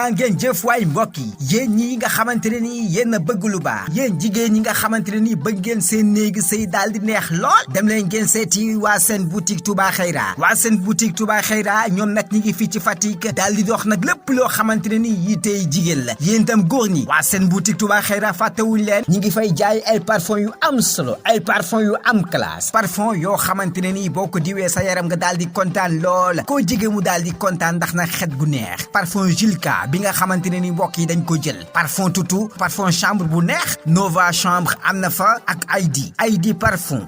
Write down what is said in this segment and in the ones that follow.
jaa ngeen jëf waay mbokk yi yéen ñi nga xamante ne nii yéen a bëgg lu baax yéen jigéen ñi nga xamante ne nii bëgg ngeen seen néegi sëy daal di neex lool dem leen ngeen seeti waa seen boutique Touba Xayra waa seen boutique Touba Xayra ñoom nag ñi ngi fii ci Fatick daal di dox nag lépp loo xamante ne nii yitey jigéen la yéen itam góor ñi waa seen boutique Touba Xayra fàttewuñ leen ñi ngi fay jaay ay parfum yu am solo ay parfum yu am classe parfum yoo xamante ne nii boo ko diwee sa yaram nga daal di kontaan lool koo jige mu daal di kontaan ndax nag xet gu neex parfum Julka bi nga xamante ne ni mbokk yi dañ ko jël parfum tutu parfum chambre bu neex Nova chambre am na fa ak ID parfum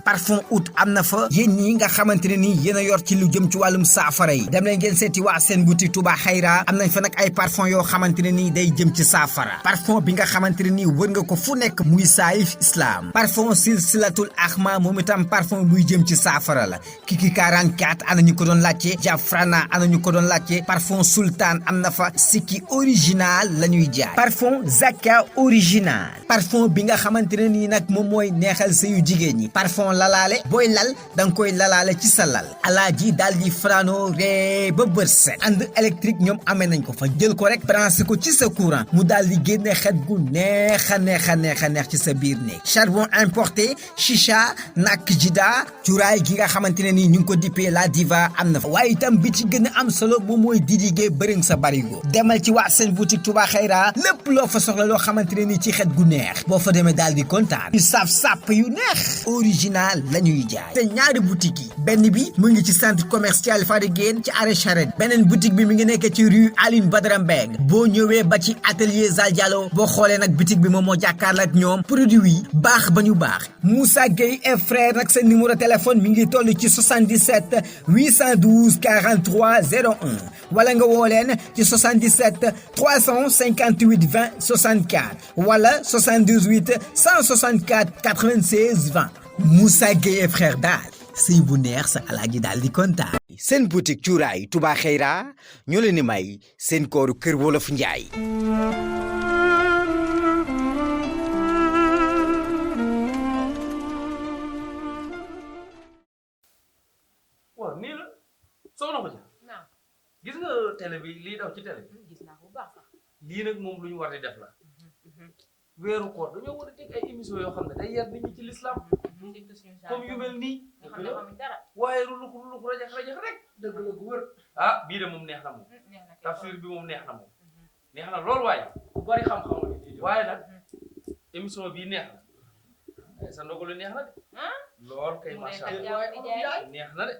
oud am na fa yéen ñi nga xamante ne ni yéen a yor ci lu jëm ci wàllum saafara yi dem leen ngeen seeti waa seen boutique Touba Xayra am nañ fa nag ay parfum yoo xamante ne nii day jëm ci saafara parfum bi nga xamante ne nii wër nga ko fu nekk muy Saïf Islam parfum silsilatul Ahma moom itam parfum buy jëm ci saafara la Kiki 44 ana ñu ko doon laajte Jafrana ana ñu ko doon laajte parfum sultan am na fa sikki original la ñuy jaay parfum Zaka original parfum bi nga xamante ne nii nag moom mooy neexal sëyu jigéen ñi parfum lalaale booy lal da nga koy lalaale ci sa lal alaaji daal di frano ree ba bët set ànd électrique ñoom amee nañ ko fa jël ko rek branché ko ci sa courant mu daal di génne xet gu neex a neex ci sa biir néeg charbon importé chicha nak jida cuuraay gi nga xamante ne nii ñu ngi ko dippee la diva am na fa waaye itam bi ci gën a am solo moom mooy didigee bëriŋ sa barigo demal ci waa seen boutique Touba Xayra lépp loo fa soxla loo xamante ne nii ci xet gu neex boo fa demee daal di kontaan yu saf sàpp yu neex original la ñuy jaay te ñaari boutique yi benn bi mu ngi ci centre commercial Fadiguène ci arrêt Charette beneen boutique bi mi ngi nekk ci rue Aline Badara Mbeng boo ñëwee ba ci atelier Zal Diallo boo xoolee nag boutique bi moom moo jàkkaarloo ak ñoom produit yi baax ba ñu baax Moussa Gueye et frère nag seen numéro téléphone mi ngi toll ci 77 812 43 01 wala nga woo leen ci 77 358 20 64 wala 78 164 96 20 Moussa Gueye et frère daal sëy bu neex sa alaaji daal di kontaan. seen boutique cuuraay Touba Xayra ñoo leen di may seen kooru Kër Wolof Njaay. waaw nii la soxna ko ja gis nga télé bi lii daw ci télé bi gis naa ko bu baax sax lii nag moom lu ñu war di def la weeru koor dañoo war a teg ay émission yoo xam ne day yar nit ñi ci l'islam comme yu mel nii waaye ruluku rajax rek dëgg la gu wër ah bii de moom neex na moom tafsir bi moom neex na moom neex na loolu waaye ku bari xam-xam waaye nag émission bii neex na sa ndogalu neex na de lool kay macha Allah neex na de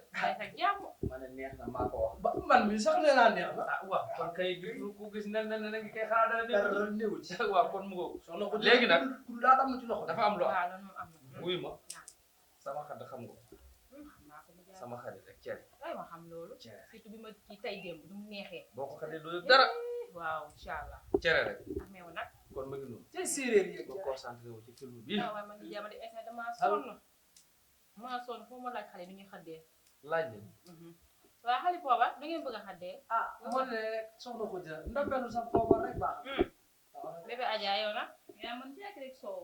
ma ne neex na maa ko wax ba man mi sax nee naa neex na ah waaw kon kay ku gis ne ngi kay xanaa dara néew ci waaw kon mu ngo soxna ko léegi nag daa am ci loxo dafa am loxo wuy ma sama xarit xam nga sama xarit ak cere ay ma xam loolu surtout bi ma ci tey démb du mu neexee boo ko xamee doo yëg dara waaw inshallah cere rek meew nag kon ma ngi noonu tey séeréer yi nga concentré wu ci film bi waaw man di jama di essai dama sonn foo ma laaj xale ni ñuy xaddee laaj leen waaw xale poobar da ngeen bëgg a xaddee man ne rek soxna ko jël ndoppeelu sax poobar rek baax bébé Adja yow nag yaa mën jekk rek soow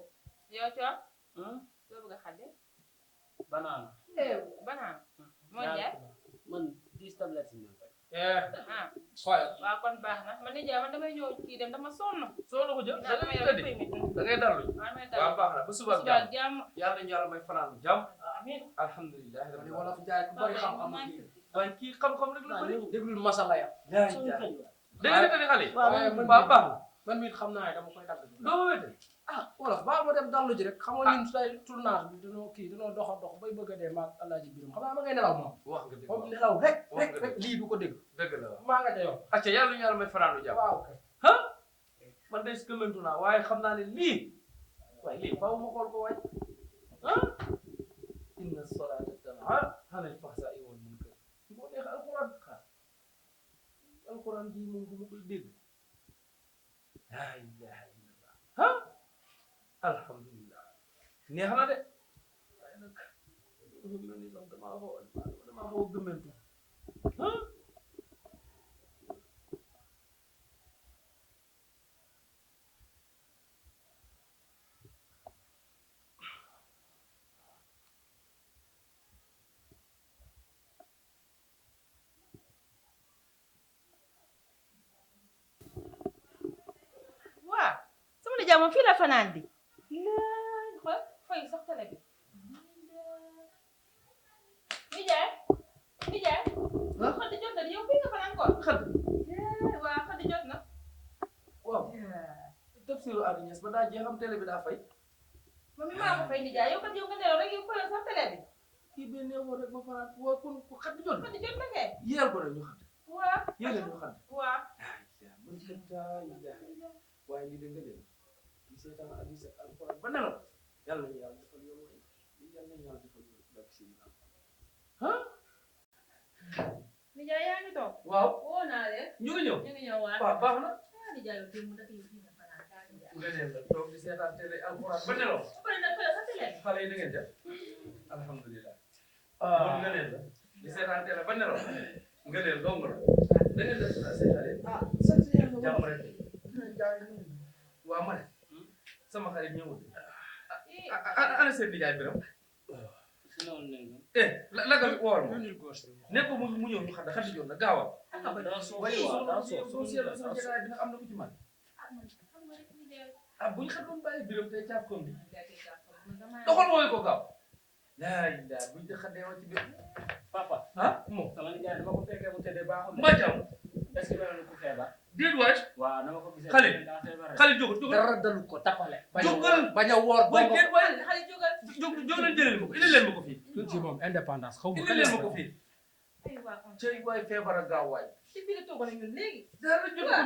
yow coor loo bëgg a xaddee banaan moo jaay man 10 tablettes yi xool waaw kon baax na man ni jaay man damay ñëw kii dem dama sonn soxna ko jël da ngay dallu waaw baax na ba suba jàmm yàlla nañu yàlla may fanaan jàmm amiin alhamdulilah dama wala fi jaay ku bari xam-xam waaye kii xam-xam rek la bari déglul masala ya dégg nga tane xale waaw baax na man mi xam naa dama koy dagg doo wéete wala ba ma dem dallu ji rek xam nga ñun say tournage bi dañoo dox bay bëgg a dee maag Alaaji Biram xam naa ma ngay nelaw moom wax nga dëgg moom nelaw rek lii du ko dégg dëgg la maa nga ca yow acca yàlla ñu yàlla may fanaanu jàmm waaw man day gëmmentu naa waaye xam naa ne lii waaye lii faaw ma xool ko waay inna salata tanha anil fahsaa'i wal munkar boo neex alquran alquran ji moom du ma koy dégg laa ilaha illallah alhamdulillah neex na de waaye nag mel ni sax damaa xaw a gëmmentu nijaay moom fii la fanaan di xool fay sax télé bi nijaay xëdd jot na yow fii nga fanaan ko xëdd waaw xëdd jot na waaw tafsiru Adi Niass ba daa jeexam télé bi daa fay moom mi maa ko fay nijaay yow kat yow nga nelaw rek yow fayal sax télé bi kii bee neexoon rek ma fanaan waa kon ko xëdd jot na xëdd jot na kay yéel ko rek ñu xëdd waaw yéel ñu xëdd waaw man xëddaay waaye lii de nga dem kii seetaan Adi alquran ba nelaw yàlla nañu yàlla defal yoon waay yàlla nañu yàlla defal yoon bak si ah nijaay yaa ngi toog waaw woo naa leen ñu ngi ñëw ñu ngi ñëw waaw waaw baax na nijaay yow démb nag yow fii nga fanaan kaa nijaay nga neen la toog di seetaan télé alquran ba nelaw après nag fayal sax télé bi xale yi da ngeen def alhamdulilah kon nga neen la di seetaan télé ba nelaw nga neen dong la da ngeen def seen xale sant yàlla jàmm rek waaw ma ne sama xarit ñëwul ana seen nijaay biram la nga woor ma ne ko mu ñëw ñu xaddi joon na gaawal soo seetlu sama jagaay bi nag am na ku ci man bu ñu xaddoon bàyyi biram tey caaf koom bi doxal mooy ko gaaw laay daal buñ de xaddee wa ci biir papa moom sama nijaay dama ko fekkee mu tëddee baaxul mbaa jàmm est-ce que dana ko feebar déet waay waaw dama ko gisee xale jógal dara dalu ko tapale jógal bañ a woor waay déet waay xale jógal jóg leen jëlee ma ko indi leen ma ko fii ci moom indépendance xaw ma indi leen ma ko fii ay waa kon cey waay feebar a gaaw waay ci fii la toogoon ak ñun léegi dara jot ko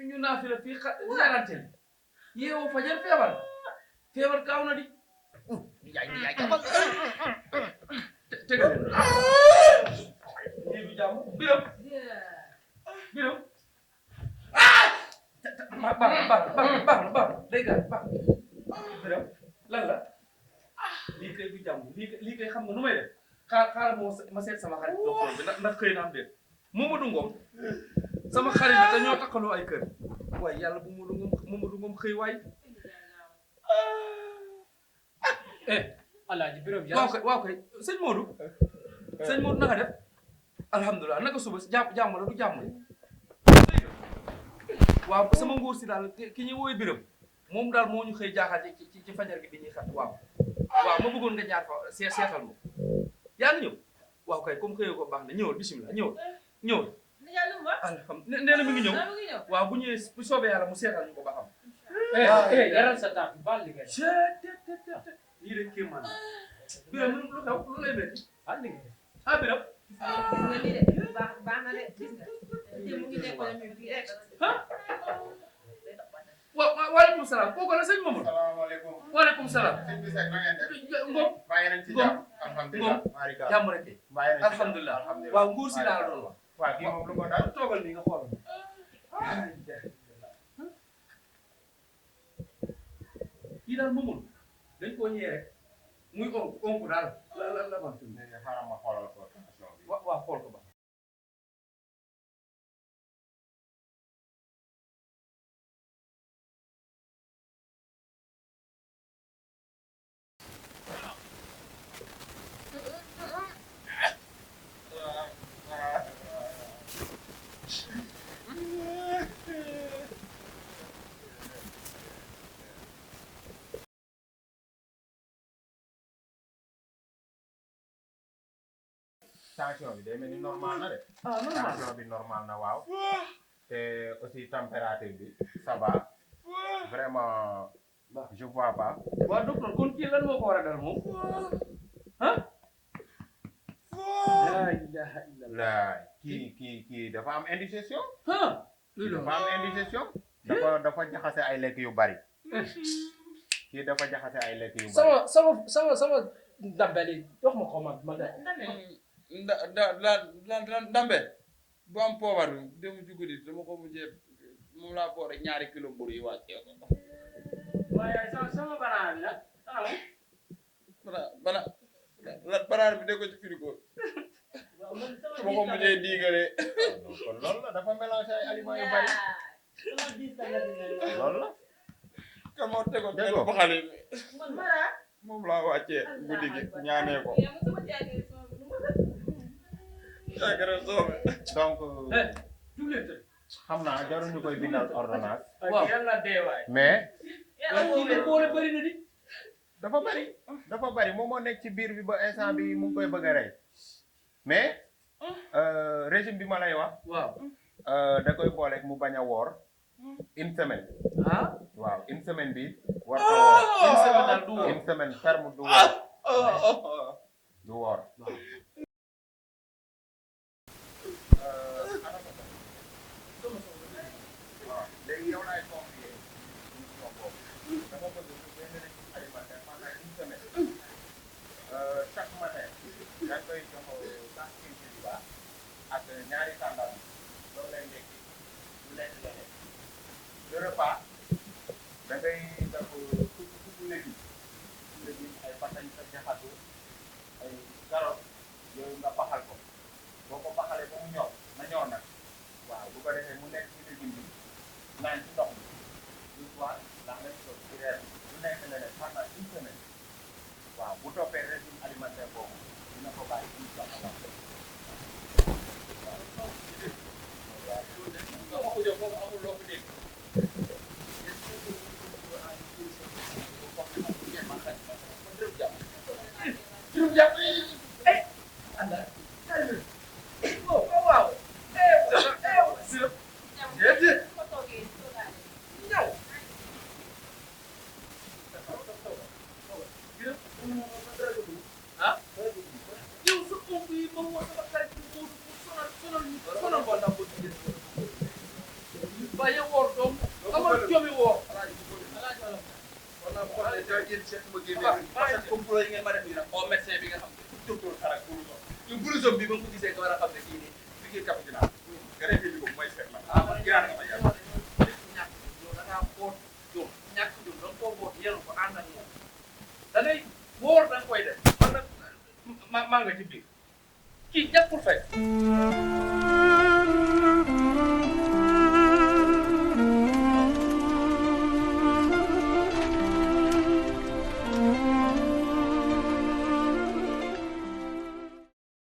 ñu naa fi la fii ñaaranteel yeewoo fajar feebar gaaw na di yaay tegal lii du jàmm biram baax na day gaaw baax biram lan la lii kay du jàmm lii kay xam nga nu may def xaaral ma seet sama xarit docteur bi ndax xëy na am déet Momadou Ngom sama xarit la dañoo takkaloo ay kër waaye yàlla bu Momadou Ngom xëy waay alaaji biram waaw kay sëñ Modou naka def alhamdulilah naka suba jàmm la du jàmm waaw sama nguur si daal ki ñuy woowee biram moom daal moo ñu xëy jaaxal ci fajar gi bi ñuy xat waaw ma bëggoon nga jaar fa seetal ma yaa ngi ñëw waaw kay comme xëyee ko baax na ñëwal bisimilah ñëwal nijaay lu mu wax alhamdulilah nee na mi ngi ñëw waaw bu ñëwee bu soobee yàlla mu seetal ñu ko ba xam yaral sa taat baal liggéey lii de kéemaan biram lu xew lu lay métti baal liggéey biram baax na de gis nga mu ngi nekkoon ñu fii rek waaleykum salaam kooku la sëñ Mamadou. salaamaaleykum. waaleykum salaam. sëñ bi Seck na ngeen def. Ngom. bàyyi nañ ci jàmm. alhamdulilah. jàmm rek de. bàyyi nañ ci jàmm alhamdulilah. alhamdulilah. waaw nguur si daal doon wax. waaw kii moom lu ko daal. toogal ni nga xool. kii daal Mamadou dañ koo ñëwee rek muy onk daal la ban fi mu. léegi xaaral ma xoolal ko tension bi. waaw xool ko ba. tension bi day mel ni normal na de. normal tension bi normal na waaw. te aussi température bi ça va. vraiment je vois pas. waaw docteur kon kii lan moo ko war a dal moom. ah. la ilaha illallah. kii dafa am indigestion. ah. dafa am indigestion. dafa jaxase ay lekk yu bari. kii dafa jaxase ay lekk yu bari. sama ndambeli wax ma ko ma de ndambe bu am poobar bi dem ci guddi dama ko mujjee moom laa boole 2 kilo mburu yi wàccee ko. waaye sama banaan bi nag banaan bi de ko ci frigo dama ko mujjee diigale. kon loolu la dafa mélanger ay aliments yu bari. loolu la. kan moo tegoon benn baxale bi moom laa wàccee guddi gi ñaanee ko. donc xam naa jaruñu koy bindal ordonnance. waaw yàlla dee waay mais kii de boole bëri na di. dafa bari moom moo nekk ci biir bi ba instant bi mu ngi koy bëgg a rey mais régime bi ma lay wax waaw. da koy booleeg mu bañ a woor une semaine ah. waaw une semaine bi war ko woor une semaine daal du woor. une semaine ferme du woor du woor waaw léegi yow laay confier émission boobu dama bëgg ñu benn régime alimentaire pendant une semaine chaque matin da koy jox sax kii bi baax ak ñaari tàndal loolu lay ndekki du lekk leneen le repas da ngay def tuuti légume ay patañ sa jaxatu ay carotte yooyu nga baxal ko boo ko baxalee ba mu ñor na ñor nag waaw bu ko defee mu nekk ci légume bi naan ci ndox mi du soir la même chose ci reer du nekk leneen pendant une semaine waaw bu toppee régime alimentaire boobu dina ko bàyyi incha allah maa nga ci biir kii ñàkkul fay